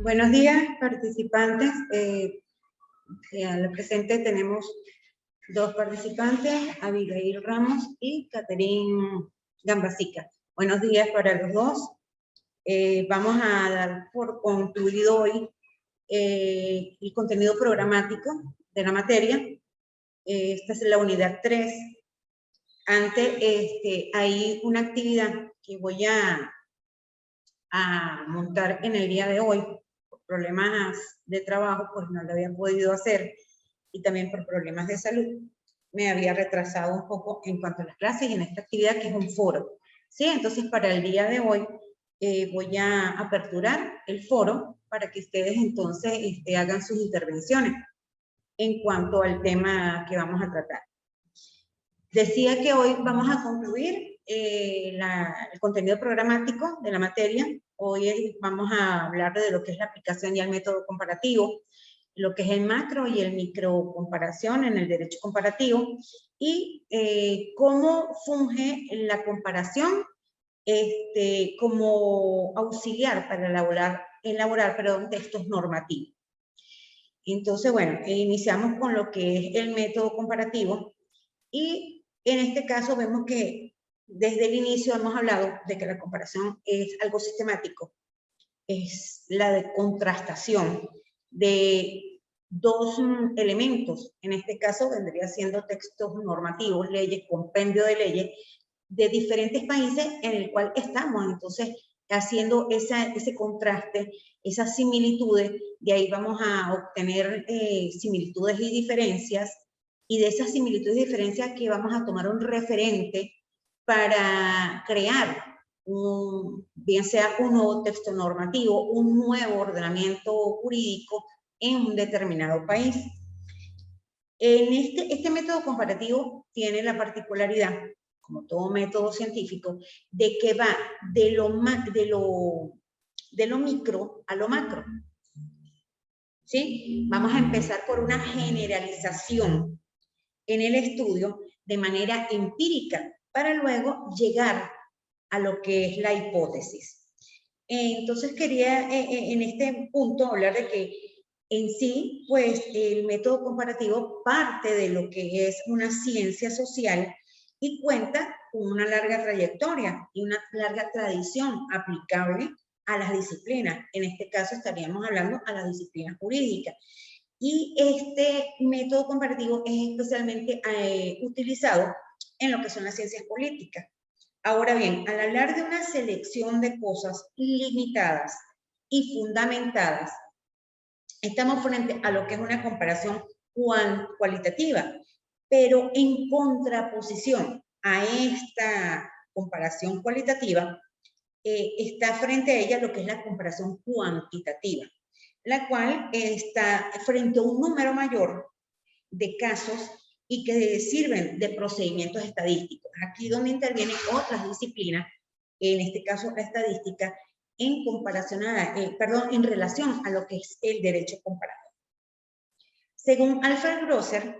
Buenos días, participantes. Al presente tenemos dos participantes, Abigail Ramos y Caterine Gambasica. Buenos días para los dos. Vamos a dar por concluido hoy el contenido programático de la materia. Esta es la unidad 3. Antes hay una actividad que voy a montar en el día de hoy. Por problemas de trabajo, pues no lo había podido hacer, y también por problemas de salud me había retrasado un poco en cuanto a las clases y en esta actividad que es un foro. ¿Sí? Entonces, para el día de hoy voy a aperturar el foro para que ustedes entonces hagan sus intervenciones en cuanto al tema que vamos a tratar. Decía que hoy vamos a concluir el contenido programático de la materia. Hoy vamos a hablar de lo que es la aplicación y el método comparativo, lo que es el macro y el micro comparación en el derecho comparativo, y cómo funge la comparación como auxiliar para elaborar textos normativos. Entonces, bueno, iniciamos con lo que es el método comparativo, y en este caso vemos que desde el inicio hemos hablado de que la comparación es algo sistemático, es la de contrastación de dos elementos. En este caso vendría siendo textos normativos, leyes, compendio de leyes de diferentes países en el cual estamos entonces haciendo ese contraste, esas similitudes. De ahí vamos a obtener similitudes y diferencias, y de esas similitudes y diferencias que vamos a tomar un referente para crear bien sea un nuevo texto normativo, un nuevo ordenamiento jurídico en un determinado país. Este método comparativo tiene la particularidad, como todo método científico, de que va de lo micro a lo macro. ¿Sí? Vamos a empezar por una generalización en el estudio de manera empírica, para luego llegar a lo que es la hipótesis. Entonces quería en este punto hablar de que en sí, pues el método comparativo parte de lo que es una ciencia social y cuenta con una larga trayectoria y una larga tradición aplicable a las disciplinas. En este caso estaríamos hablando a las disciplinas jurídicas. Y este método comparativo es especialmente utilizado en lo que son las ciencias políticas. Ahora bien, al hablar de una selección de cosas limitadas y fundamentadas, estamos frente a lo que es una comparación cualitativa, pero en contraposición a esta comparación cualitativa, está frente a ella lo que es la comparación cuantitativa, la cual está frente a un número mayor de casos y que sirven de procedimientos estadísticos. Aquí donde intervienen otras disciplinas, en este caso la estadística, en relación a lo que es el derecho comparado. Según Alfred Grosser,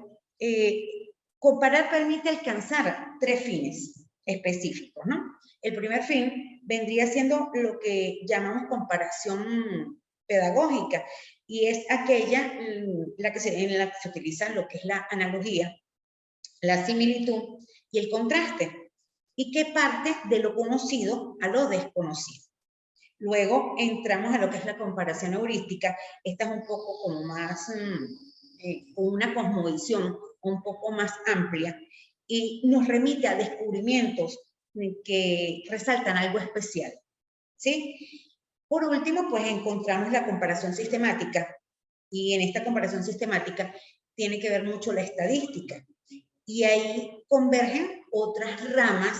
comparar permite alcanzar tres fines específicos, ¿no? El primer fin vendría siendo lo que llamamos comparación pedagógica, y es aquella en la que se utiliza lo que es la analogía, la similitud y el contraste, y que parte de lo conocido a lo desconocido. Luego entramos a lo que es la comparación heurística. Esta es un poco como más, con una cosmovisión un poco más amplia, y nos remite a descubrimientos que resaltan algo especial, ¿sí? Por último, pues encontramos la comparación sistemática, y en esta comparación sistemática tiene que ver mucho la estadística, y ahí convergen otras ramas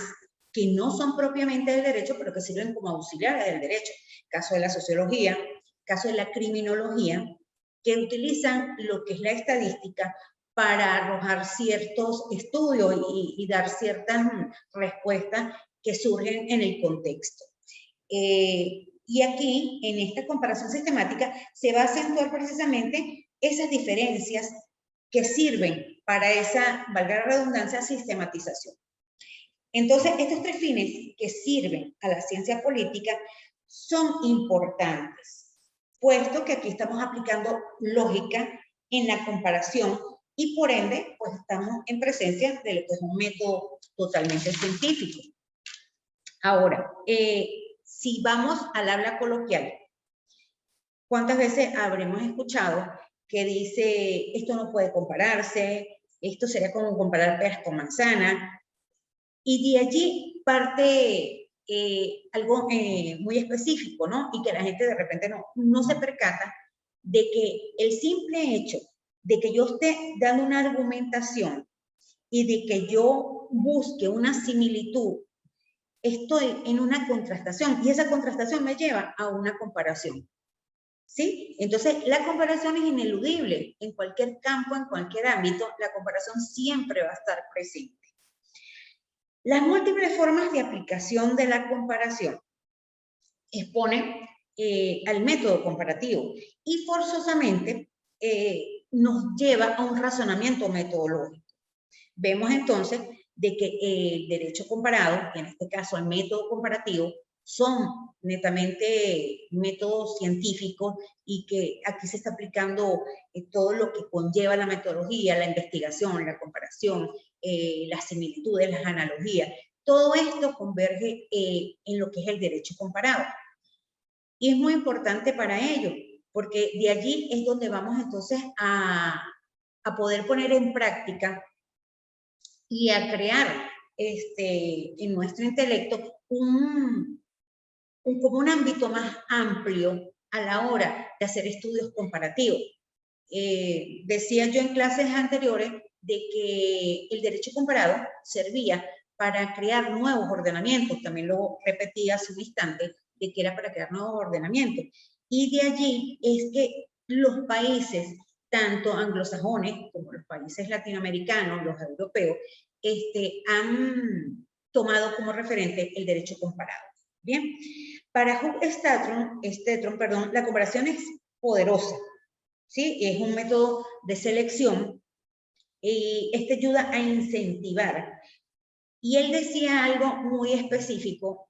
que no son propiamente del derecho, pero que sirven como auxiliares del derecho. Caso de la sociología, caso de la criminología, que utilizan lo que es la estadística para arrojar ciertos estudios y dar ciertas respuestas que surgen en el contexto. Y aquí, en esta comparación sistemática, se va a acentuar precisamente esas diferencias que sirven para esa, valga la redundancia, sistematización. Entonces, estos tres fines que sirven a la ciencia política son importantes. puesto que aquí estamos aplicando lógica en la comparación y por ende, pues estamos en presencia de lo que es un método totalmente científico. Ahora, si vamos al habla coloquial, ¿cuántas veces habremos escuchado que dice, esto no puede compararse, esto sería como comparar peras con manzana? Y de allí parte algo muy específico, ¿no? Y que la gente de repente no se percata de que el simple hecho de que yo esté dando una argumentación y de que yo busque una similitud, estoy en una contrastación y esa contrastación me lleva a una comparación. ¿Sí? Entonces, la comparación es ineludible. En cualquier campo, en cualquier ámbito, la comparación siempre va a estar presente. Las múltiples formas de aplicación de la comparación exponen al método comparativo y forzosamente nos lleva a un razonamiento metodológico. Vemos entonces de que el derecho comparado, en este caso el método comparativo, son netamente métodos científicos y que aquí se está aplicando todo lo que conlleva la metodología, la investigación, la comparación, las similitudes, las analogías. Todo esto converge en lo que es el derecho comparado. Y es muy importante para ello, porque de allí es donde vamos entonces a poder poner en práctica y a crear en nuestro intelecto como un ámbito más amplio a la hora de hacer estudios comparativos. Decía yo en clases anteriores de que el derecho comparado servía para crear nuevos ordenamientos, también lo repetí hace un instante, de que era para crear nuevos ordenamientos. Y de allí es que los países, tanto anglosajones como los países latinoamericanos, los europeos, han tomado como referente el derecho comparado. Bien, para Hooke Stetron, la comparación es poderosa, ¿sí? Es un método de selección y ayuda a incentivar. Y él decía algo muy específico,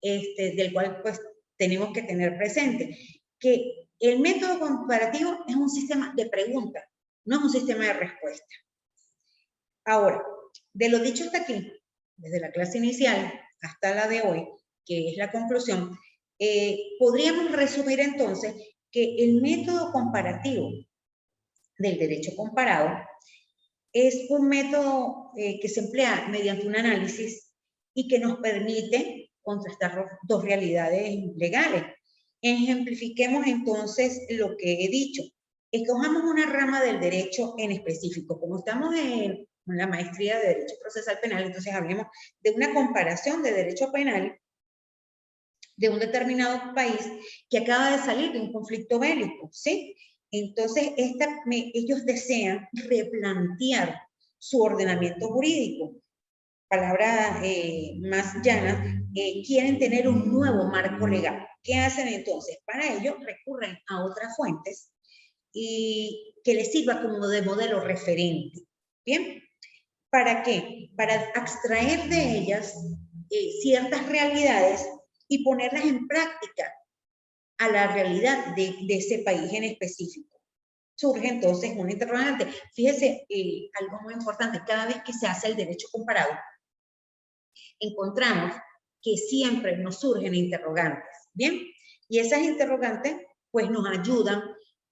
del cual pues tenemos que tener presente, que el método comparativo es un sistema de preguntas, no es un sistema de respuesta. Ahora, de lo dicho hasta aquí, desde la clase inicial hasta la de hoy, que es la conclusión, podríamos resumir entonces que el método comparativo del derecho comparado es un método que se emplea mediante un análisis y que nos permite contrastar dos realidades legales. Ejemplifiquemos entonces lo que he dicho. Escojamos una rama del derecho en específico. Como estamos en la maestría de Derecho Procesal Penal, entonces hablemos de una comparación de derecho penal de un determinado país que acaba de salir de un conflicto bélico, ¿sí? Entonces, ellos desean replantear su ordenamiento jurídico. Palabras más llanas, quieren tener un nuevo marco legal. ¿Qué hacen entonces? Para ello recurren a otras fuentes y que les sirva como de modelo referente. ¿Bien? ¿Para qué? Para extraer de ellas ciertas realidades y ponerlas en práctica a la realidad de ese país en específico. Surge entonces un interrogante. Fíjese, algo muy importante, cada vez que se hace el derecho comparado, encontramos que siempre nos surgen interrogantes, ¿bien? Y esas interrogantes, pues nos ayudan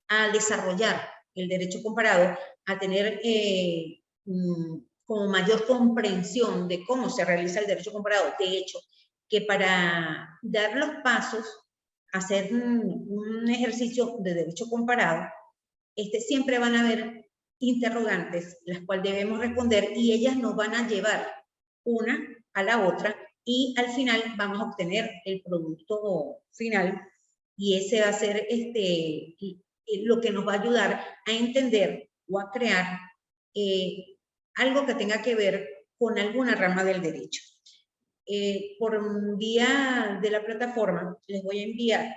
a desarrollar el derecho comparado, a tener como mayor comprensión de cómo se realiza el derecho comparado. De hecho, que para dar los pasos, hacer un ejercicio de derecho comparado, siempre van a haber interrogantes, las cuales debemos responder y ellas nos van a llevar una a la otra y al final vamos a obtener el producto final y ese va a ser lo que nos va a ayudar a entender o a crear algo que tenga que ver con alguna rama del derecho. Por vía de la plataforma les voy a enviar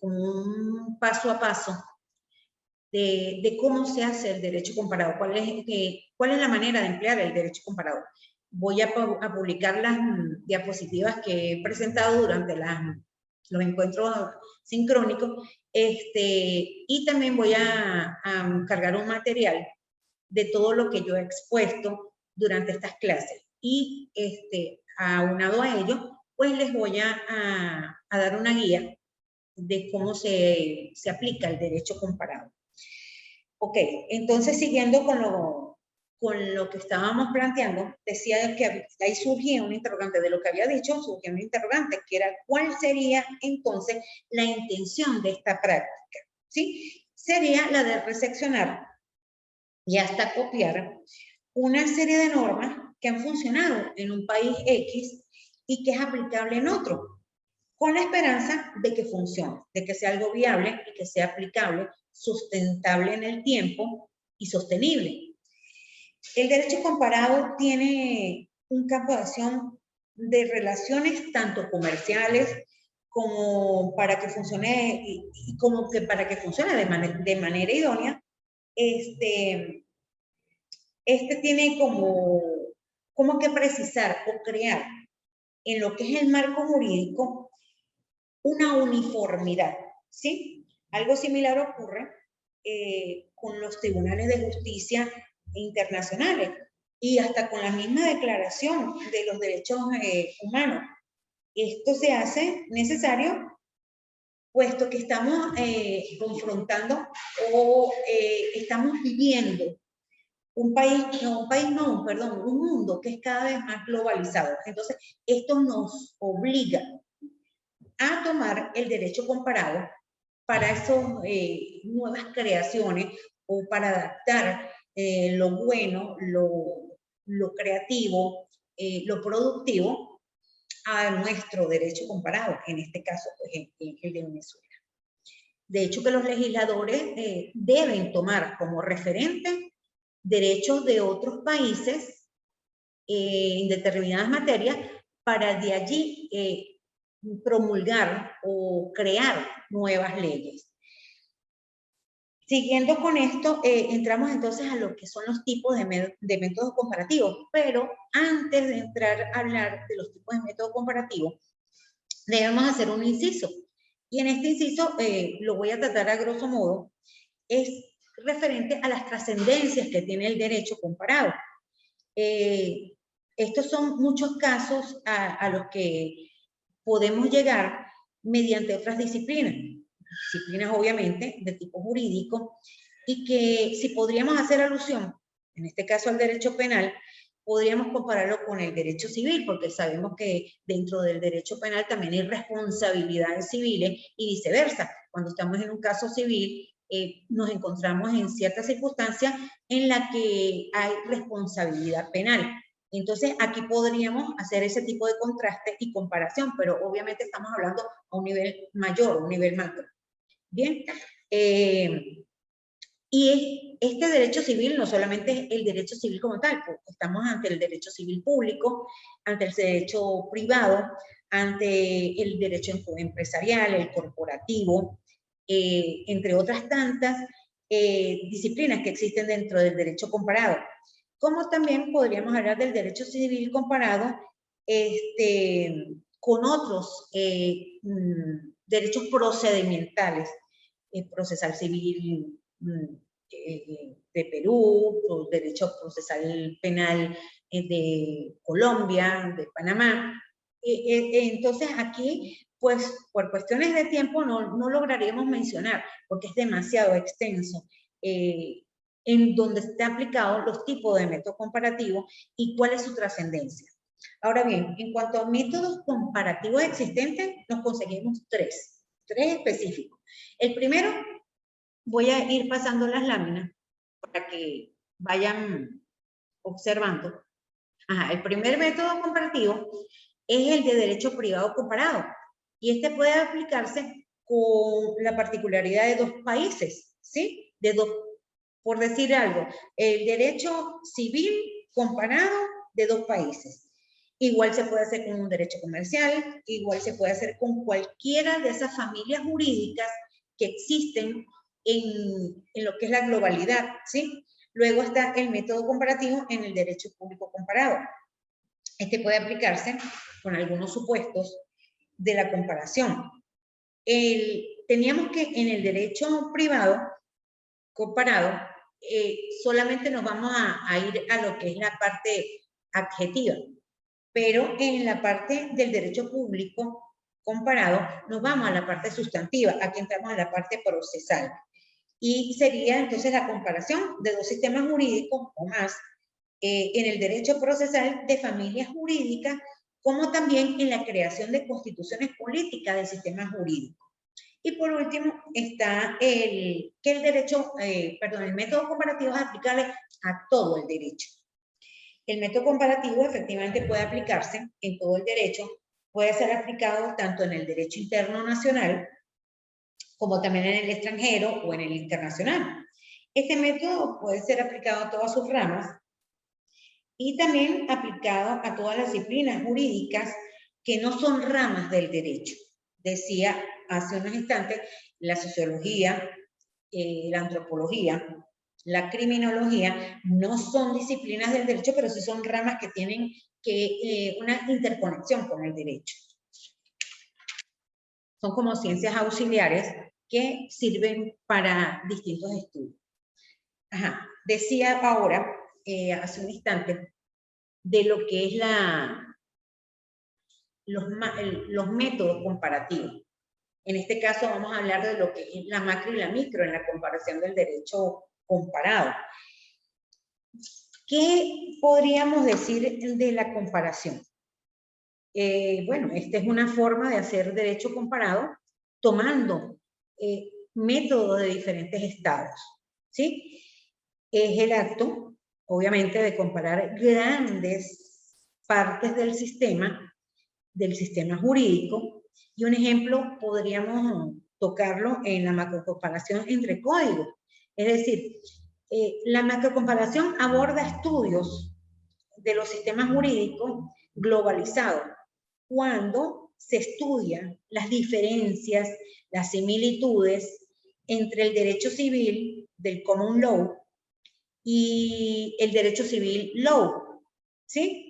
como un paso a paso de cómo se hace el derecho comparado, cuál es la manera de emplear el derecho comparado. Voy a publicar las diapositivas que he presentado durante los encuentros sincrónicos, y también voy a cargar un material de todo lo que yo he expuesto durante estas clases. Y aunado a ello, pues les voy a dar una guía de cómo se aplica el derecho comparado. Ok, entonces siguiendo con lo que estábamos planteando, decía que ahí surgía un interrogante de lo que había dicho, surgía un interrogante, que era cuál sería entonces la intención de esta práctica, ¿sí? Sería la de reseccionar y hasta copiar una serie de normas que han funcionado en un país X y que es aplicable en otro, con la esperanza de que funcione, de que sea algo viable y que sea aplicable, sustentable en el tiempo y sostenible. El derecho comparado tiene un campo de acción de relaciones tanto comerciales como para que funcione y como que para que funcione de manera idónea. Tiene como que precisar o crear en lo que es el marco jurídico una uniformidad, ¿sí? Algo similar ocurre con los tribunales de justicia internacionales y hasta con la misma declaración de los derechos humanos. Esto se hace necesario puesto que estamos confrontando o estamos viviendo un mundo que es cada vez más globalizado. Entonces, esto nos obliga a tomar el derecho comparado para esas nuevas creaciones o para adaptar lo bueno, lo creativo, lo productivo a nuestro derecho comparado, en este caso, pues, el de Venezuela. De hecho, que los legisladores deben tomar como referente derechos de otros países en determinadas materias para de allí promulgar o crear nuevas leyes. Siguiendo con esto, entramos entonces a lo que son los tipos de métodos comparativos, pero antes de entrar a hablar de los tipos de métodos comparativos, debemos hacer un inciso. Y en este inciso, lo voy a tratar a grosso modo, es referente a las trascendencias que tiene el derecho comparado. Estos son muchos casos a los que podemos llegar mediante otras disciplinas obviamente de tipo jurídico, y que si podríamos hacer alusión, en este caso al derecho penal, podríamos compararlo con el derecho civil, porque sabemos que dentro del derecho penal también hay responsabilidades civiles y viceversa. Cuando estamos en un caso civil, nos encontramos en ciertas circunstancias en la que hay responsabilidad penal. Entonces, aquí podríamos hacer ese tipo de contraste y comparación, pero obviamente estamos hablando a un nivel mayor, un nivel macro. Bien, y este derecho civil no solamente es el derecho civil como tal, pues estamos ante el derecho civil público, ante el derecho privado, ante el derecho empresarial, el corporativo, entre otras tantas disciplinas que existen dentro del derecho comparado. Como también podríamos hablar del derecho civil comparado con otros derechos procedimentales, procesal civil de Perú, derecho procesal penal de Colombia, de Panamá. Entonces aquí, pues por cuestiones de tiempo no lograríamos mencionar, porque es demasiado extenso, en donde está aplicado los tipos de método comparativo y cuál es su trascendencia. Ahora bien, en cuanto a métodos comparativos existentes, nos conseguimos tres específicos. El primero, voy a ir pasando las láminas para que vayan observando. El primer método comparativo es el de derecho privado comparado, y este puede aplicarse con la particularidad de dos países, ¿sí? Por decir algo, el derecho civil comparado de dos países. Igual se puede hacer con un derecho comercial, igual se puede hacer con cualquiera de esas familias jurídicas que existen en lo que es la globalidad, ¿sí? Luego está el método comparativo en el derecho público comparado. Este puede aplicarse con algunos supuestos de la comparación. teníamos que en el derecho privado comparado, solamente nos vamos a ir a lo que es la parte adjetiva, pero en la parte del derecho público comparado nos vamos a la parte sustantiva, aquí entramos a la parte procesal, y sería entonces la comparación de dos sistemas jurídicos o más en el derecho procesal de familias jurídicas, como también en la creación de constituciones políticas del sistema jurídico. Y por último está el método comparativo es aplicable a todo el derecho. El método comparativo efectivamente puede aplicarse en todo el derecho, puede ser aplicado tanto en el derecho interno nacional como también en el extranjero o en el internacional. Este método puede ser aplicado a todas sus ramas y también aplicado a todas las disciplinas jurídicas que no son ramas del derecho. Decía hace unos instantes, la sociología, la antropología, la criminología, no son disciplinas del derecho, pero sí son ramas que tienen una interconexión con el derecho. Son como ciencias auxiliares que sirven para distintos estudios. Ajá. Decía ahora, hace un instante, de lo que es los métodos comparativos. En este caso vamos a hablar de lo que es la macro y la micro en la comparación del derecho comparado. ¿Qué podríamos decir de la comparación? Bueno, esta es una forma de hacer derecho comparado tomando métodos de diferentes estados, ¿sí? Es el acto, obviamente, de comparar grandes partes del sistema jurídico, y un ejemplo podríamos tocarlo en la macrocomparación entre códigos. Es decir, la macrocomparación aborda estudios de los sistemas jurídicos globalizados, cuando se estudian las diferencias, las similitudes entre el derecho civil del common law y el derecho civil law, ¿sí?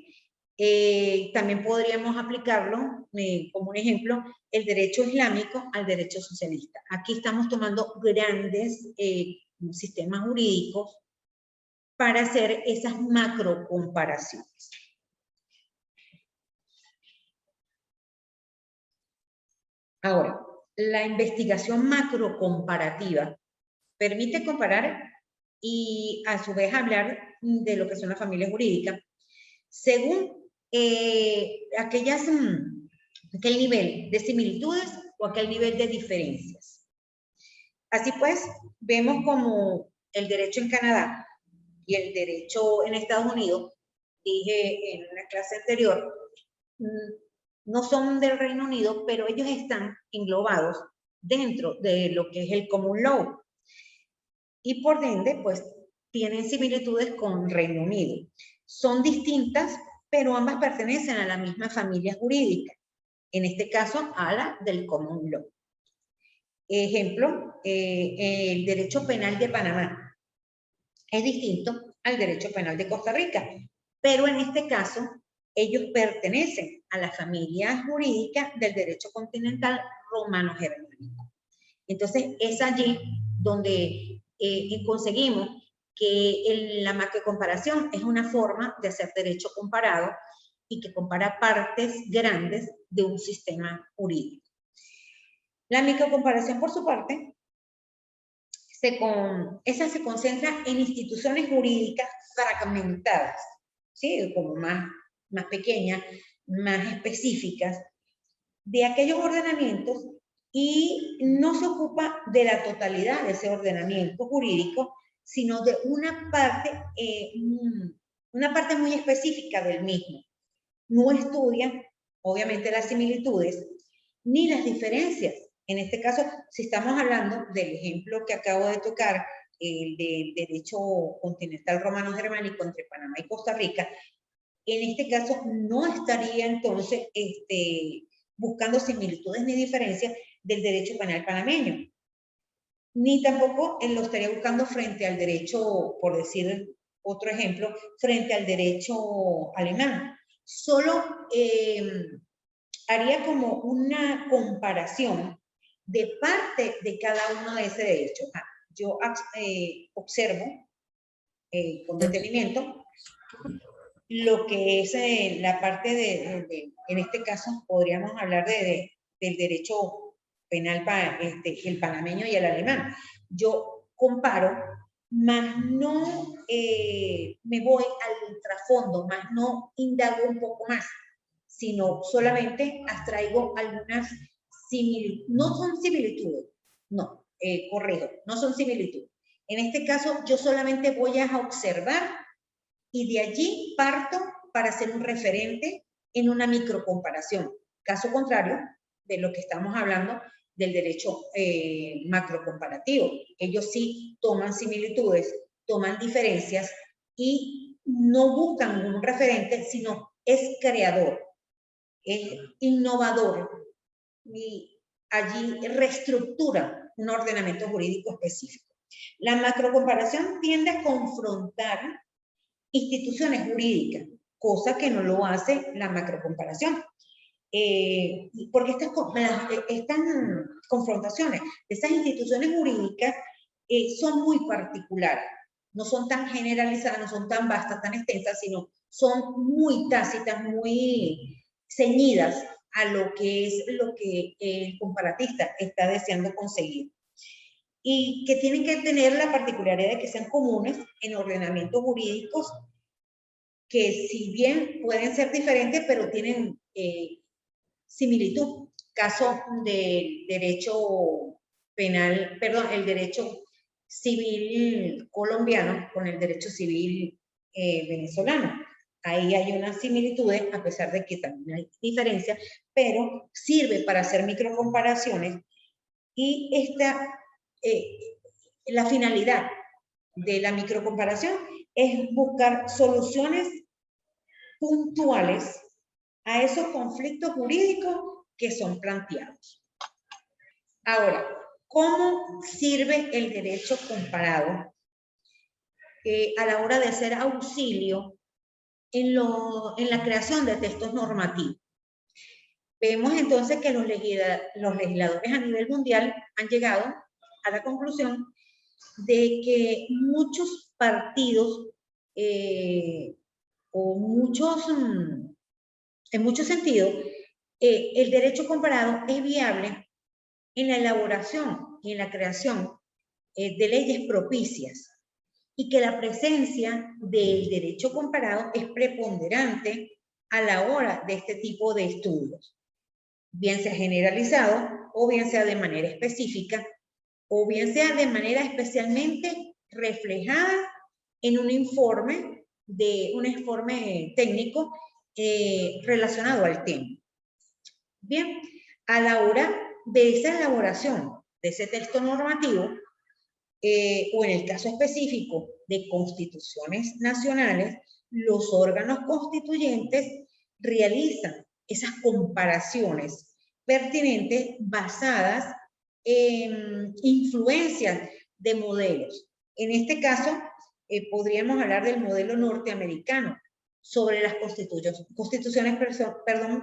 También podríamos aplicarlo como un ejemplo, el derecho islámico al derecho socialista. Aquí estamos tomando grandes sistemas jurídicos para hacer esas macro comparaciones. Ahora, la investigación macro comparativa permite comparar y a su vez hablar de lo que son las familias jurídicas según aquel nivel de similitudes o aquel nivel de diferencias. Así pues, vemos como el derecho en Canadá y el derecho en Estados Unidos, dije en una clase anterior, no son del Reino Unido, pero ellos están englobados dentro de lo que es el common law. Y por ende, pues, tienen similitudes con Reino Unido. Son distintas, pero ambas pertenecen a la misma familia jurídica, en este caso a la del common law. Ejemplo, el derecho penal de Panamá es distinto al derecho penal de Costa Rica, pero en este caso ellos pertenecen a la familia jurídica del derecho continental romano-germánico. Entonces es allí donde conseguimos que la macrocomparación es una forma de hacer derecho comparado y que compara partes grandes de un sistema jurídico. La microcomparación, por su parte, esa se concentra en instituciones jurídicas fragmentadas, ¿sí? Como más pequeñas, más específicas, de aquellos ordenamientos, y no se ocupa de la totalidad de ese ordenamiento jurídico, sino de una parte muy específica del mismo. No estudia, obviamente, las similitudes ni las diferencias. En este caso, si estamos hablando del ejemplo que acabo de tocar, el del derecho continental romano-germánico entre Panamá y Costa Rica, en este caso no estaría entonces buscando similitudes ni diferencias del derecho penal panameño, ni tampoco lo estaría buscando frente al derecho, por decir otro ejemplo, frente al derecho alemán. Solo haría como una comparación de parte de cada uno de ese derecho. Yo observo con detenimiento lo que es la parte en este caso podríamos hablar del derecho penal el panameño y el alemán. Yo comparo, más no me voy al trasfondo, más no indago un poco más, sino solamente abstraigo algunas similitudes, no son similitudes, no, corrijo, no son similitudes. En este caso, yo solamente voy a observar y de allí parto para hacer un referente en una microcomparación. Caso contrario de lo que estamos hablando del derecho macrocomparativo. Ellos sí toman similitudes, toman diferencias y no buscan un referente, sino es creador, es innovador y allí reestructura un ordenamiento jurídico específico. La macrocomparación tiende a confrontar instituciones jurídicas, cosa que no lo hace la macrocomparación. Porque estas confrontaciones de esas instituciones jurídicas son muy particulares, no son tan generalizadas, no son tan vastas, tan extensas, sino son muy tácitas, muy ceñidas a lo que el comparatista está deseando conseguir. Y que tienen que tener la particularidad de que sean comunes en ordenamientos jurídicos que si bien pueden ser diferentes, pero tienen similitud. Caso del derecho penal, perdón, el derecho civil colombiano con el derecho civil venezolano. Ahí hay unas similitudes, a pesar de que también hay diferencias, pero sirve para hacer microcomparaciones y la finalidad de la microcomparación es buscar soluciones puntuales a esos conflictos jurídicos que son planteados. Ahora, ¿cómo sirve el derecho comparado a la hora de hacer auxilio en la creación de textos normativos? Vemos entonces que los legisladores a nivel mundial han llegado a la conclusión de que muchos partidos en muchos sentidos, el derecho comparado es viable en la elaboración y en la creación de leyes propicias y que la presencia del derecho comparado es preponderante a la hora de este tipo de estudios, bien sea generalizado o bien sea de manera específica o bien sea de manera especialmente reflejada en un informe técnico relacionado al tema. Bien, a la hora de esa elaboración de ese texto normativo, o en el caso específico de constituciones nacionales, los órganos constituyentes realizan esas comparaciones pertinentes basadas en influencias de modelos. En este caso, podríamos hablar del modelo norteamericano sobre las constituciones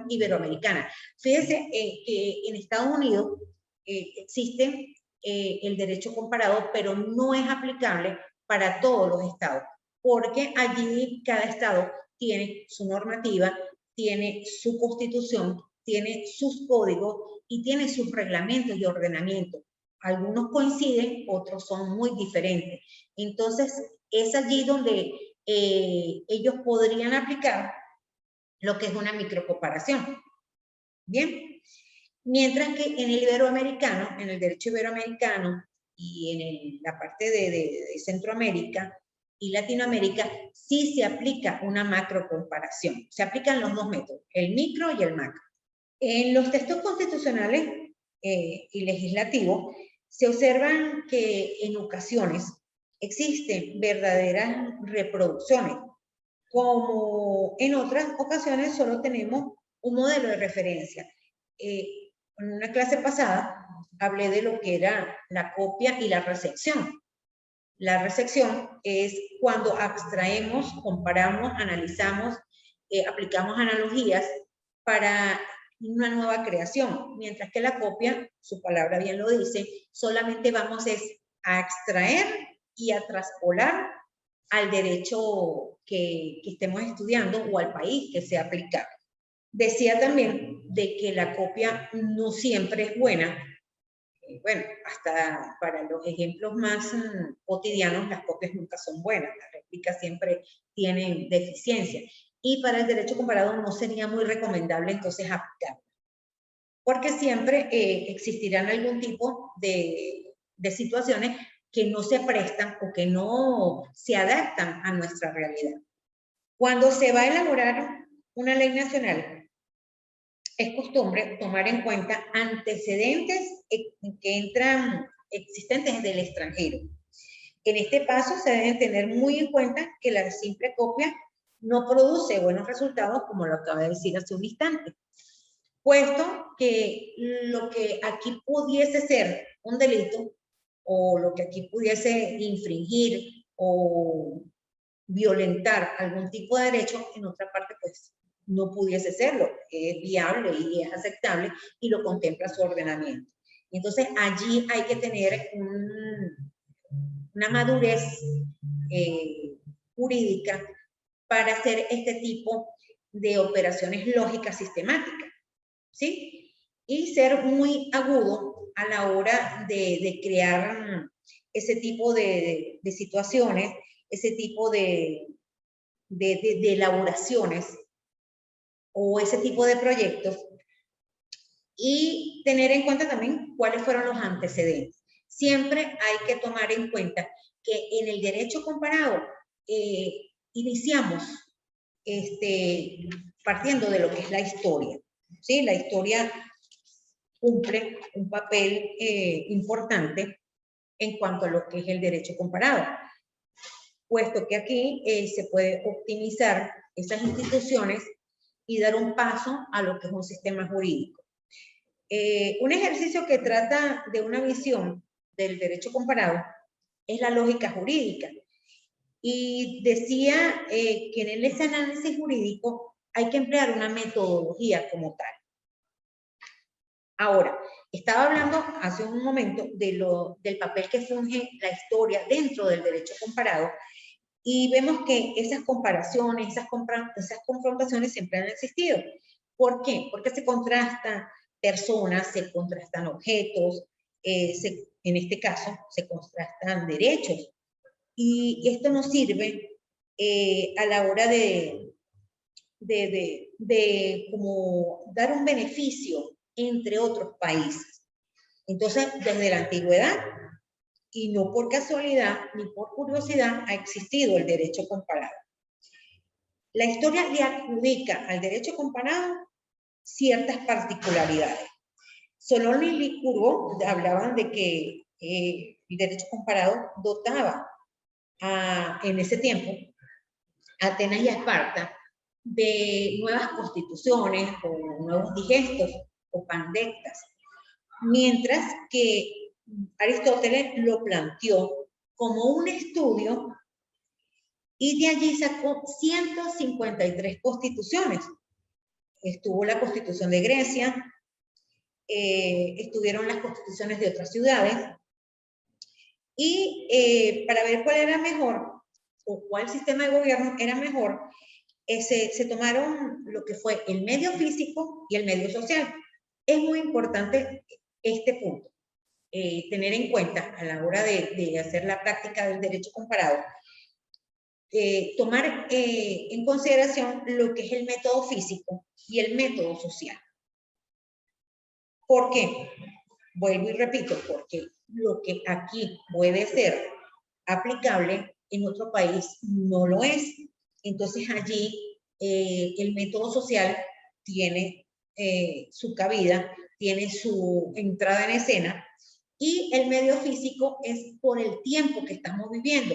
iberoamericanas. Fíjense que en Estados Unidos existe el derecho comparado, pero no es aplicable para todos los estados, porque allí cada estado tiene su normativa, tiene su constitución, tiene sus códigos y tiene sus reglamentos y ordenamientos. Algunos coinciden, otros son muy diferentes. Entonces, es allí donde ellos podrían aplicar lo que es una microcomparación. Bien, mientras que en el iberoamericano, en el derecho iberoamericano y en la parte de Centroamérica y Latinoamérica, sí se aplica una macrocomparación. Se aplican los dos métodos, el micro y el macro. En los textos constitucionales y legislativos se observan que en ocasiones existen verdaderas reproducciones, como en otras ocasiones solo tenemos un modelo de referencia. En una clase pasada hablé de lo que era la copia y la recepción. La recepción es cuando abstraemos, comparamos, analizamos, aplicamos analogías para una nueva creación, mientras que la copia, su palabra bien lo dice, solamente vamos a extraer y a traspolar al derecho que estemos estudiando o al país que sea aplicable. Decía también de que la copia no siempre es buena. Bueno, hasta para los ejemplos más cotidianos, las copias nunca son buenas, las réplicas siempre tienen deficiencias. Y para el derecho comparado no sería muy recomendable entonces aplicarlo, porque siempre existirán algún tipo de situaciones que no se prestan o que no se adaptan a nuestra realidad. Cuando se va a elaborar una ley nacional, es costumbre tomar en cuenta antecedentes que entran existentes del extranjero. En este paso se deben tener muy en cuenta que la simple copia no produce buenos resultados, como lo acaba de decir hace un instante, puesto que lo que aquí pudiese ser un delito o lo que aquí pudiese infringir o violentar algún tipo de derecho, en otra parte pues no pudiese serlo, es viable y es aceptable y lo contempla su ordenamiento. Entonces allí hay que tener una madurez jurídica para hacer este tipo de operaciones lógicas sistemáticas, ¿sí? Y ser muy agudo a la hora de crear ese tipo de situaciones, ese tipo de elaboraciones o ese tipo de proyectos, y tener en cuenta también cuáles fueron los antecedentes. Siempre hay que tomar en cuenta que en el derecho comparado iniciamos partiendo de lo que es la historia, ¿sí? La historia cumple un papel importante en cuanto a lo que es el derecho comparado, puesto que aquí se puede optimizar esas instituciones y dar un paso a lo que es un sistema jurídico. Un ejercicio que trata de una visión del derecho comparado es la lógica jurídica. Y decía que en ese análisis jurídico hay que emplear una metodología como tal. Ahora, estaba hablando hace un momento del papel que funge la historia dentro del derecho comparado, y vemos que esas comparaciones, esas confrontaciones siempre han existido. ¿Por qué? Porque se contrastan personas, se contrastan objetos, en este caso se contrastan derechos. Y esto nos sirve a la hora de como dar un beneficio entre otros países. Entonces, desde la antigüedad, y no por casualidad ni por curiosidad, ha existido el derecho comparado. La historia le adjudica al derecho comparado ciertas particularidades. Solón y Licurgo hablaban de que el derecho comparado dotaba en ese tiempo a Atenas y a Esparta de nuevas constituciones o nuevos digestos o pandectas, mientras que Aristóteles lo planteó como un estudio y de allí sacó 153 constituciones. Estuvo la Constitución de Grecia, estuvieron las constituciones de otras ciudades, y para ver cuál era mejor o cuál sistema de gobierno era mejor, se tomaron lo que fue el medio físico y el medio social. Es muy importante este punto, tener en cuenta a la hora de hacer la práctica del derecho comparado, tomar en consideración lo que es el método físico y el método social. ¿Por qué? Vuelvo y repito, porque lo que aquí puede ser aplicable en otro país no lo es. Entonces allí el método social tiene su cabida, tiene su entrada en escena, y el medio físico es por el tiempo que estamos viviendo.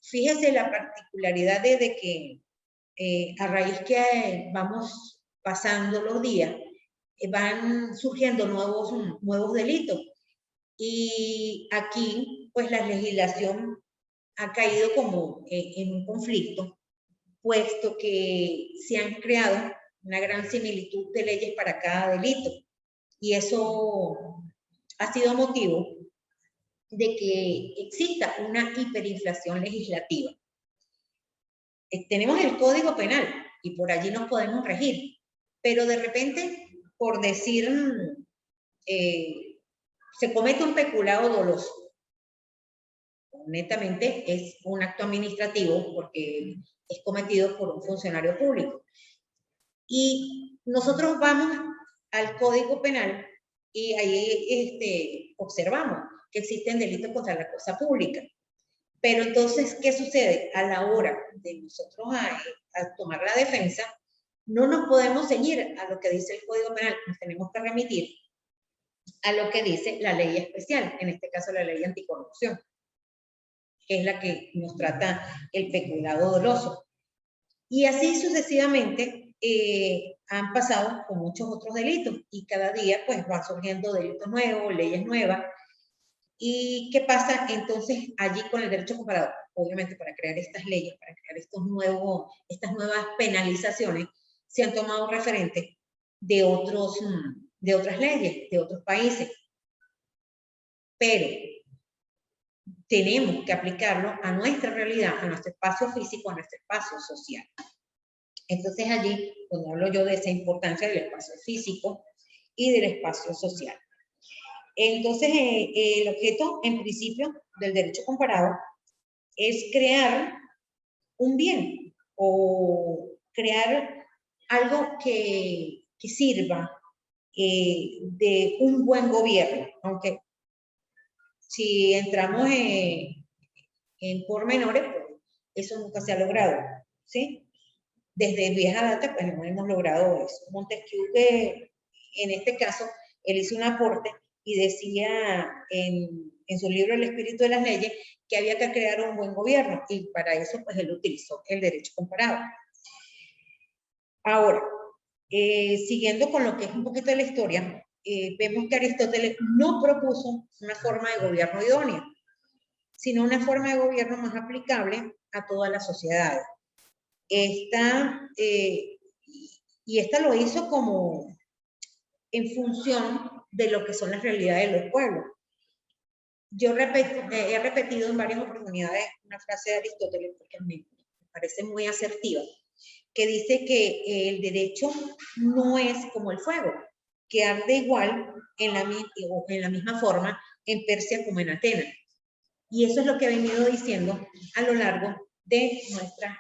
Fíjese la particularidad de que a raíz que vamos pasando los días, van surgiendo nuevos delitos. Y aquí, pues la legislación ha caído como en un conflicto, puesto que se han creado una gran similitud de leyes para cada delito. Y eso ha sido motivo de que exista una hiperinflación legislativa. Tenemos el Código Penal y por allí nos podemos regir, pero de repente, por decir, se comete un peculado doloso. Netamente es un acto administrativo porque es cometido por un funcionario público. Y nosotros vamos al Código Penal y ahí observamos que existen delitos contra la cosa pública. Pero entonces, ¿qué sucede? A la hora de nosotros a tomar la defensa, no nos podemos ceñir a lo que dice el Código Penal, nos tenemos que remitir a lo que dice la ley especial, en este caso la ley anticorrupción, que es la que nos trata el peculado doloso. Y así sucesivamente han pasado con muchos otros delitos y cada día pues van surgiendo delitos nuevos, leyes nuevas. ¿Y qué pasa entonces allí con el derecho comparado? Obviamente para crear estas leyes, para crear estas nuevas penalizaciones, se han tomado referentes de otras leyes, de otros países. Pero tenemos que aplicarlo a nuestra realidad, a nuestro espacio físico, a nuestro espacio social. Entonces allí, cuando hablo yo de esa importancia del espacio físico y del espacio social. Entonces, el objeto, en principio, del derecho comparado es crear un bien o crear algo que sirva de un buen gobierno, aunque si entramos en pormenores, pues, eso nunca se ha logrado, ¿sí? Desde vieja data, pues no hemos logrado eso. Montesquieu, en este caso, él hizo un aporte y decía en su libro El espíritu de las leyes que había que crear un buen gobierno y para eso pues él utilizó el derecho comparado. Ahora, siguiendo con lo que es un poquito de la historia, vemos que Aristóteles no propuso una forma de gobierno idónea, sino una forma de gobierno más aplicable a todas las sociedades. Esta lo hizo como en función de lo que son las realidades de los pueblos. Yo he repetido en varias oportunidades una frase de Aristóteles porque me parece muy asertiva, que dice que el derecho no es como el fuego, que arde igual en la misma forma en Persia como en Atenas. Y eso es lo que he venido diciendo a lo largo de nuestra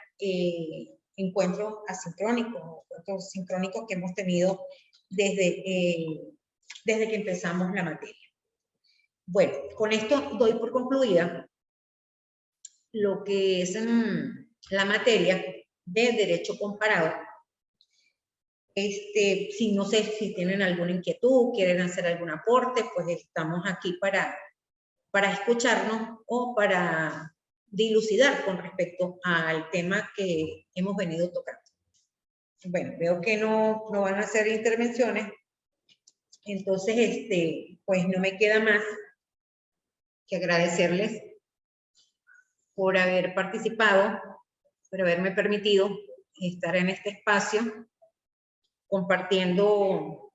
encuentros asincrónicos, encuentros sincrónicos que hemos tenido desde que empezamos la materia. Bueno, con esto doy por concluida lo que es la materia de derecho comparado. Si no sé si tienen alguna inquietud, quieren hacer algún aporte, pues estamos aquí para escucharnos o para dilucidar con respecto al tema que hemos venido tocando. Bueno, veo que no van a hacer intervenciones, entonces, pues no me queda más que agradecerles por haber participado, por haberme permitido estar en este espacio compartiendo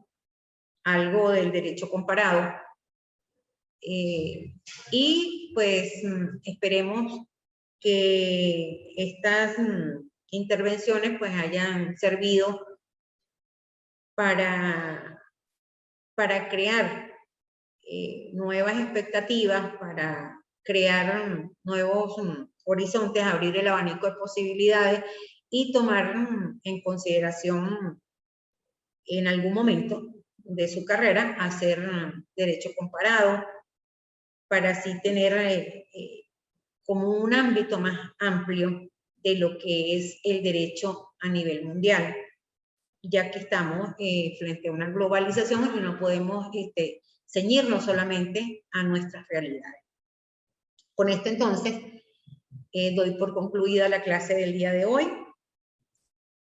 algo del derecho comparado. Y pues esperemos que estas intervenciones pues hayan servido para crear nuevas expectativas, para crear nuevos horizontes, abrir el abanico de posibilidades y tomar en consideración en algún momento de su carrera hacer derecho comparado para así tener como un ámbito más amplio de lo que es el derecho a nivel mundial, ya que estamos frente a una globalización y no podemos ceñirnos solamente a nuestras realidades. Con esto entonces doy por concluida la clase del día de hoy.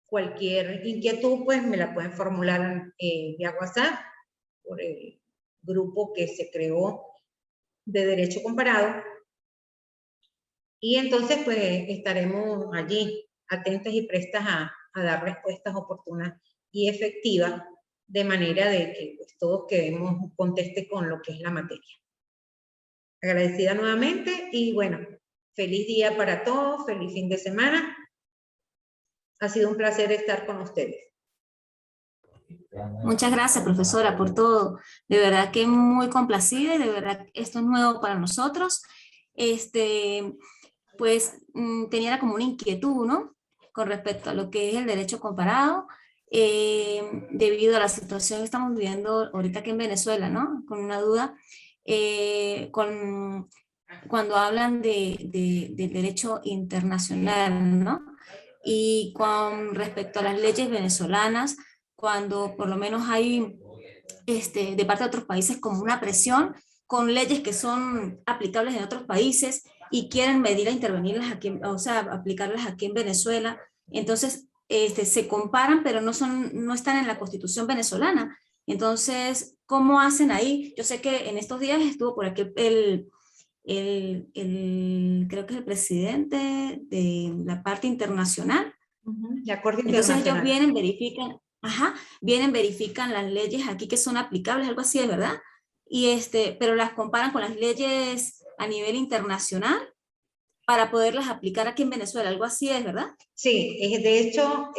Cualquier inquietud pues me la pueden formular vía WhatsApp por el grupo que se creó de Derecho Comparado. Y entonces pues estaremos allí atentas y prestas a dar respuestas oportunas y efectiva, de manera de que pues, todos quedemos conteste con lo que es la materia. Agradecida nuevamente y bueno, feliz día para todos, feliz fin de semana. Ha sido un placer estar con ustedes. Muchas gracias, profesora, por todo. De verdad que muy complacida y de verdad esto es nuevo para nosotros. Pues tenía como una inquietud, ¿no? Con respecto a lo que es el derecho comparado, debido a la situación que estamos viviendo ahorita aquí en Venezuela, ¿no? Con una duda, cuando hablan del derecho internacional, ¿no? Y con respecto a las leyes venezolanas, cuando por lo menos hay de parte de otros países como una presión con leyes que son aplicables en otros países y quieren medir a intervenirlas aquí, o sea, aplicarlas aquí en Venezuela. Entonces, se comparan, pero no están en la Constitución venezolana. Entonces, ¿cómo hacen ahí? Yo sé que en estos días estuvo por aquí creo que es el presidente de la parte internacional. La Corte Entonces Internacional. ellos vienen, verifican, vienen, verifican las leyes aquí que son aplicables, algo así, de verdad, y pero las comparan con las leyes a nivel internacional para poderlas aplicar aquí en Venezuela, algo así es, ¿verdad? Sí, de hecho,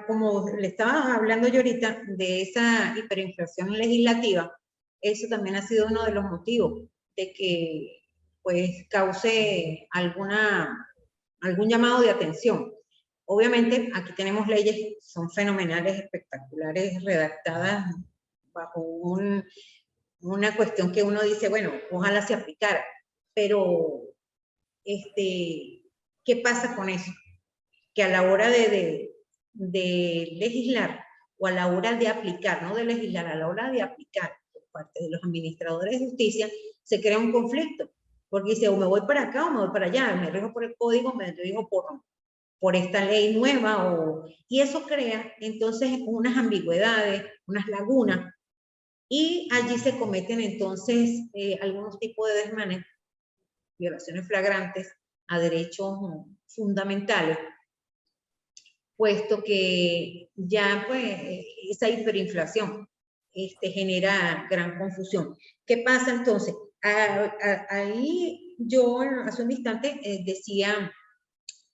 como le estaba hablando yo ahorita de esa hiperinflación legislativa, eso también ha sido uno de los motivos de que pues cause algún llamado de atención. Obviamente aquí tenemos leyes que son fenomenales, espectaculares, redactadas bajo una cuestión que uno dice, bueno, ojalá se aplicara, pero ¿qué pasa con eso? Que a la hora de legislar o a la hora de aplicar, no de legislar, a la hora de aplicar por parte de los administradores de justicia, se crea un conflicto, porque dice, o me voy para acá o me voy para allá, me rijo por el código, me rijo por esta ley nueva, y eso crea entonces unas ambigüedades, unas lagunas, y allí se cometen entonces algunos tipos de desmanes, violaciones flagrantes a derechos fundamentales, puesto que ya pues esa hiperinflación genera gran confusión. ¿Qué pasa entonces? Ahí yo hace un instante decía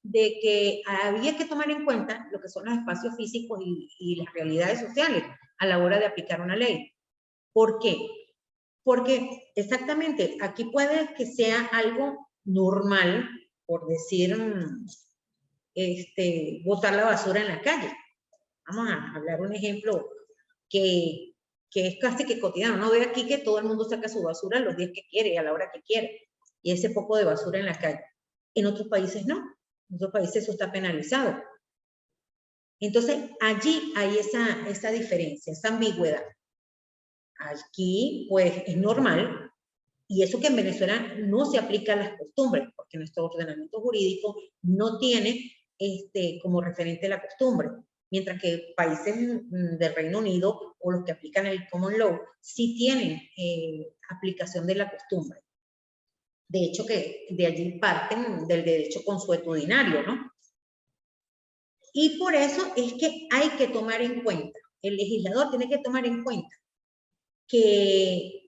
de que había que tomar en cuenta lo que son los espacios físicos y las realidades sociales a la hora de aplicar una ley. ¿Por qué? Porque exactamente, aquí puede que sea algo normal, por decir, botar la basura en la calle. Vamos a hablar un ejemplo que es casi que cotidiano. No ve aquí que todo el mundo saca su basura los días que quiere y a la hora que quiere. Y ese poco de basura en la calle. En otros países no. En otros países eso está penalizado. Entonces, allí hay esa diferencia, esa ambigüedad. Aquí, pues, es normal, y eso que en Venezuela no se aplica a las costumbres, porque nuestro ordenamiento jurídico no tiene como referente la costumbre, mientras que países del Reino Unido o los que aplican el common law sí tienen aplicación de la costumbre. De hecho, que de allí parten del derecho consuetudinario, ¿no? Y por eso es que hay que tomar en cuenta, el legislador tiene que tomar en cuenta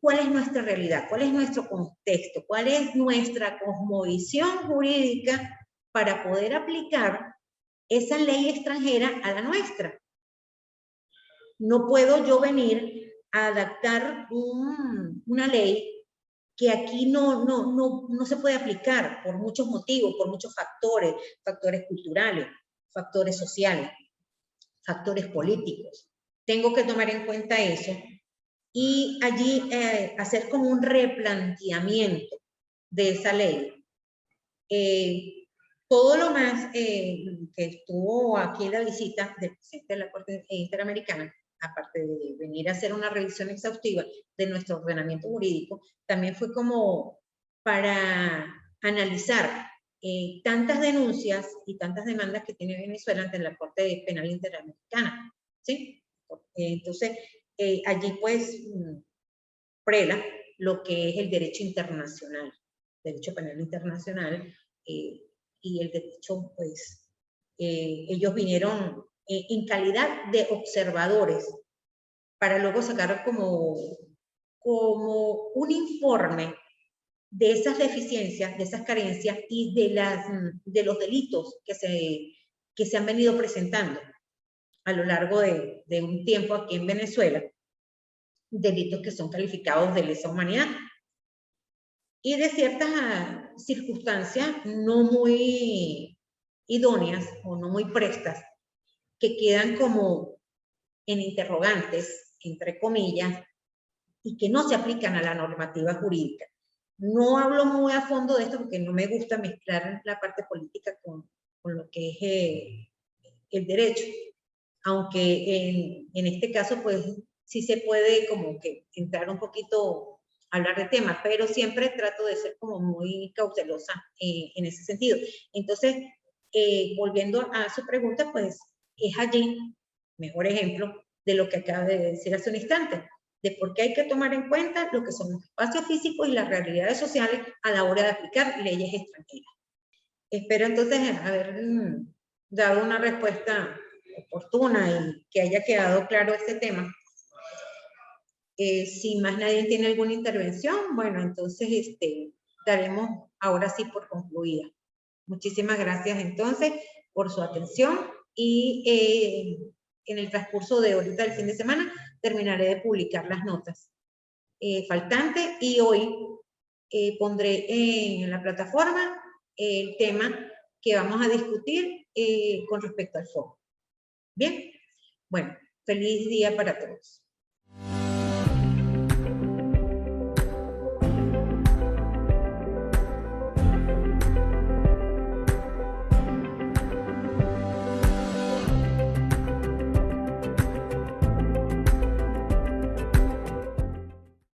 cuál es nuestra realidad, cuál es nuestro contexto, cuál es nuestra cosmovisión jurídica para poder aplicar esa ley extranjera a la nuestra. No puedo yo venir a adaptar una ley que aquí no se puede aplicar por muchos motivos, por muchos factores, factores culturales, factores sociales, factores políticos. Tengo que tomar en cuenta eso y allí hacer como un replanteamiento de esa ley. Todo lo más que estuvo aquí en la visita del presidente de la Corte Interamericana, aparte de venir a hacer una revisión exhaustiva de nuestro ordenamiento jurídico, también fue como para analizar tantas denuncias y tantas demandas que tiene Venezuela ante la Corte Penal Interamericana, ¿sí? Entonces, allí pues prela lo que es el derecho internacional, derecho penal internacional, y el derecho, pues, ellos vinieron en calidad de observadores, para luego sacar como un informe de esas deficiencias, de esas carencias y de los delitos que se han venido presentando a lo largo de un tiempo aquí en Venezuela, delitos que son calificados de lesa humanidad y de ciertas circunstancias no muy idóneas o no muy prestas, que quedan como en interrogantes, entre comillas, y que no se aplican a la normativa jurídica. No hablo muy a fondo de esto porque no me gusta mezclar la parte política con lo que es el derecho, aunque en este caso pues sí se puede como que entrar un poquito a hablar de temas, pero siempre trato de ser como muy cautelosa en ese sentido. Entonces, volviendo a su pregunta, pues es allí, mejor ejemplo, de lo que acaba de decir hace un instante, de por qué hay que tomar en cuenta lo que son los espacios físicos y las realidades sociales a la hora de aplicar leyes extranjeras. Espero entonces haber dado una respuesta oportuna y que haya quedado claro este tema. Si más nadie tiene alguna intervención, bueno, entonces daremos ahora sí por concluida. Muchísimas gracias entonces por su atención y en el transcurso de ahorita del fin de semana terminaré de publicar las notas faltantes y hoy pondré en la plataforma el tema que vamos a discutir con respecto al foro. Bien, bueno, feliz día para todos.